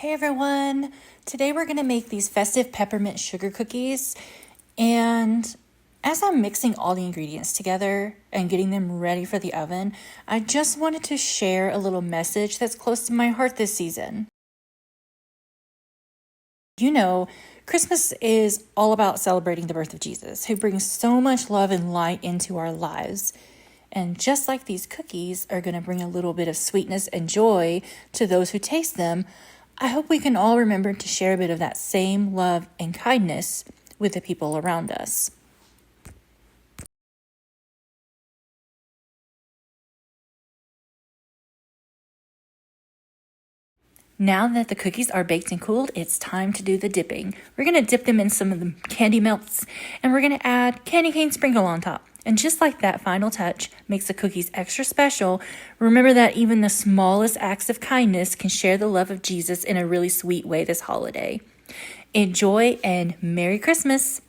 Hey everyone! Today we're going to make these festive peppermint sugar cookies, and as I'm mixing all the ingredients together and getting them ready for the oven, I just wanted to share a little message that's close to my heart this season. You know, Christmas is all about celebrating the birth of Jesus, who brings so much love and light into our lives. And just like these cookies are going to bring a little bit of sweetness and joy to those who taste them, I hope we can all remember to share a bit of that same love and kindness with the people around us. Now that the cookies are baked and cooled, it's time to do the dipping. We're going to dip them in some of the candy melts, and we're going to add candy cane sprinkle on top. And just like that final touch makes the cookies extra special, remember that even the smallest acts of kindness can share the love of Jesus in a really sweet way this holiday. Enjoy and Merry Christmas!